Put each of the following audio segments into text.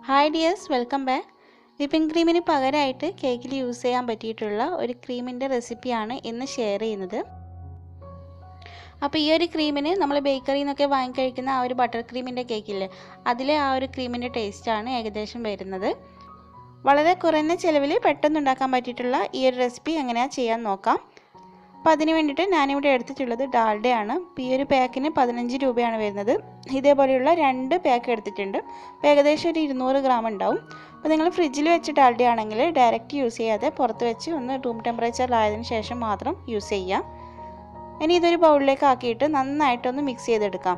Hi dears, welcome back. Whipping ക്രീമിന് പകരമായിട്ട് കേക്കിൽ യൂസ് ചെയ്യാൻ പറ്റിയിട്ടുള്ള ഒരു ക്രീമിൻ്റെ റെസിപ്പിയാണ് ഇന്ന് ഷെയർ ചെയ്യുന്നത്. അപ്പോൾ ഈ ഒരു ക്രീമിന് നമ്മൾ ബേക്കറിയിൽ നിന്നൊക്കെ വാങ്ങിക്കഴിക്കുന്ന ആ ഒരു ബട്ടർ ക്രീമിൻ്റെ കേക്കില്ലേ, അതിലെ ആ ഒരു ക്രീമിൻ്റെ ടേസ്റ്റാണ് ഏകദേശം വരുന്നത്. വളരെ കുറഞ്ഞ ചിലവിൽ പെട്ടെന്ന് ഉണ്ടാക്കാൻ പറ്റിയിട്ടുള്ള ഈ ഒരു റെസിപ്പി എങ്ങനെയാണ് ചെയ്യാൻ നോക്കാം. അപ്പോൾ അതിന് വേണ്ടിയിട്ട് ഞാനിവിടെ എടുത്തിട്ടുള്ളത് ഡാൽഡയാണ്. അപ്പോൾ ഈ ഒരു പാക്കിന് 15 രൂപയാണ് വരുന്നത്. ഇതേപോലെയുള്ള 2 പാക്ക് എടുത്തിട്ടുണ്ട്. അപ്പോൾ ഏകദേശം ഒരു 200 ഗ്രാം ഉണ്ടാവും. അപ്പോൾ നിങ്ങൾ ഫ്രിഡ്ജിൽ വെച്ച് ഡാൽഡയാണെങ്കിൽ ഡയറക്റ്റ് യൂസ് ചെയ്യാതെ പുറത്ത് വെച്ച് ഒന്ന് റൂം ടെമ്പറേച്ചറിലായതിനു ശേഷം മാത്രം യൂസ് ചെയ്യാം. ഇനി ഇതൊരു ബൗളിലേക്ക് ആക്കിയിട്ട് നന്നായിട്ടൊന്ന് മിക്സ് ചെയ്തെടുക്കാം.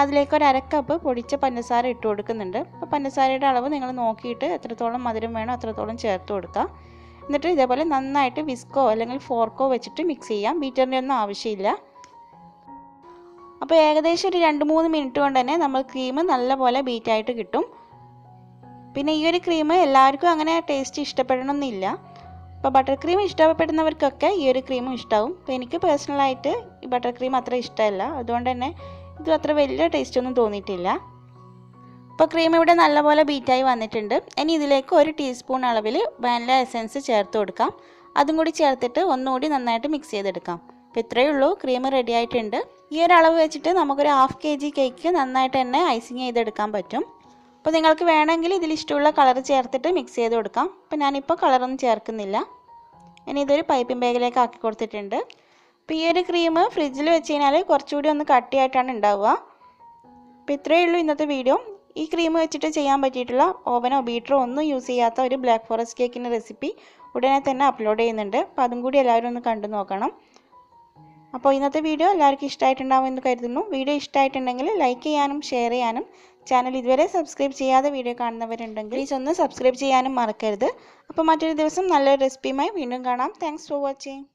അതിലേക്ക് ഒരു 1/2 കപ്പ് പൊടിച്ച പഞ്ചസാര ഇട്ട് കൊടുക്കുന്നുണ്ട്. അപ്പോൾ പഞ്ചസാരയുടെ അളവ് നിങ്ങൾ നോക്കിയിട്ട് എത്രത്തോളം മധുരം വേണോ അത്രത്തോളം ചേർത്ത് കൊടുക്കുക. എന്നിട്ട് ഇതേപോലെ നന്നായിട്ട് വിസ്കോ അല്ലെങ്കിൽ ഫോർക്കോ വെച്ചിട്ട് മിക്സ് ചെയ്യാം. ബീറ്ററിൻ്റെ ഒന്നും ആവശ്യമില്ല. അപ്പോൾ ഏകദേശം ഒരു 2-3 മിനിറ്റ് കൊണ്ട് തന്നെ നമ്മൾ ക്രീം നല്ലപോലെ ബീറ്റായിട്ട് കിട്ടും. പിന്നെ ഈ ഒരു ക്രീം എല്ലാവർക്കും അങ്ങനെ ടേസ്റ്റ് ഇഷ്ടപ്പെടണമെന്നില്ല. അപ്പോൾ ബട്ടർ ക്രീം ഇഷ്ടപ്പെടുന്നവർക്കൊക്കെ ഈ ഒരു ക്രീമും ഇഷ്ടമാവും. അപ്പോൾ എനിക്ക് പേഴ്സണലായിട്ട് ഈ ബട്ടർ ക്രീം അത്ര ഇഷ്ടമല്ല. അതുകൊണ്ട് തന്നെ ഇത് അത്ര വലിയ ടേസ്റ്റ് ഒന്നും തോന്നിയിട്ടില്ല. അപ്പോൾ ക്രീം ഇവിടെ നല്ലപോലെ ബീറ്റായി വന്നിട്ടുണ്ട്. ഇനി ഇതിലേക്ക് 1 ടീസ്പൂൺ അളവിൽ വാനില എസൻസ് ചേർത്ത് കൊടുക്കാം. അതും കൂടി ചേർത്തിട്ട് ഒന്നുകൂടി നന്നായിട്ട് മിക്സ് ചെയ്തെടുക്കാം. അപ്പോൾ ഇത്രയേ ഉള്ളൂ, ക്രീം റെഡി ആയിട്ടുണ്ട്. ഈ ഒരു അളവ് വെച്ചിട്ട് നമുക്കൊരു 1/2 kg കേക്ക് നന്നായിട്ട് തന്നെ ഐസിങ് ചെയ്തെടുക്കാൻ പറ്റും. അപ്പോൾ നിങ്ങൾക്ക് വേണമെങ്കിൽ ഇതിൽ ഇഷ്ടമുള്ള കളർ ചേർത്തിട്ട് മിക്സ് ചെയ്ത് കൊടുക്കാം. അപ്പോൾ ഞാനിപ്പോൾ കളറൊന്നും ചേർക്കുന്നില്ല. ഇനി ഇതൊരു പൈപ്പിംഗ് ബാഗിലേക്ക് ആക്കി കൊടുത്തിട്ടുണ്ട്. അപ്പോൾ ഈ ഒരു ക്രീം ഫ്രിഡ്ജിൽ വെച്ച് കഴിഞ്ഞാൽ കുറച്ചുകൂടി ഒന്ന് കട്ടിയായിട്ടാണ് ഉണ്ടാവുക. അപ്പോൾ ഇത്രയേ ഉള്ളൂ ഇന്നത്തെ വീഡിയോ. ഈ ക്രീം വെച്ചിട്ട് ചെയ്യാൻ പറ്റിയിട്ടുള്ള ഓവനോ ബീറ്ററോ ഒന്നും യൂസ് ചെയ്യാത്ത ഒരു ബ്ലാക്ക് ഫോറസ്റ്റ് കേക്കിൻ്റെ റെസിപ്പി ഉടനെ തന്നെ അപ്ലോഡ് ചെയ്യുന്നുണ്ട്. അപ്പോൾ അതും കൂടി എല്ലാവരും ഒന്ന് കണ്ടു നോക്കണം. അപ്പോൾ ഇന്നത്തെ വീഡിയോ എല്ലാവർക്കും ഇഷ്ടമായിട്ടുണ്ടാവും എന്ന് കരുതുന്നു. വീഡിയോ ഇഷ്ടമായിട്ടുണ്ടെങ്കിൽ ലൈക്ക് ചെയ്യാനും ഷെയർ ചെയ്യാനും, ചാനൽ ഇതുവരെ സബ്സ്ക്രൈബ് ചെയ്യാതെ വീഡിയോ കാണുന്നവരുണ്ടെങ്കിൽ പ്ലീസ് ഒന്ന് സബ്സ്ക്രൈബ് ചെയ്യാനും മറക്കരുത്. അപ്പോൾ മറ്റൊരു ദിവസം നല്ലൊരു റെസിപ്പിയുമായി വീണ്ടും കാണാം. Thanks for watching.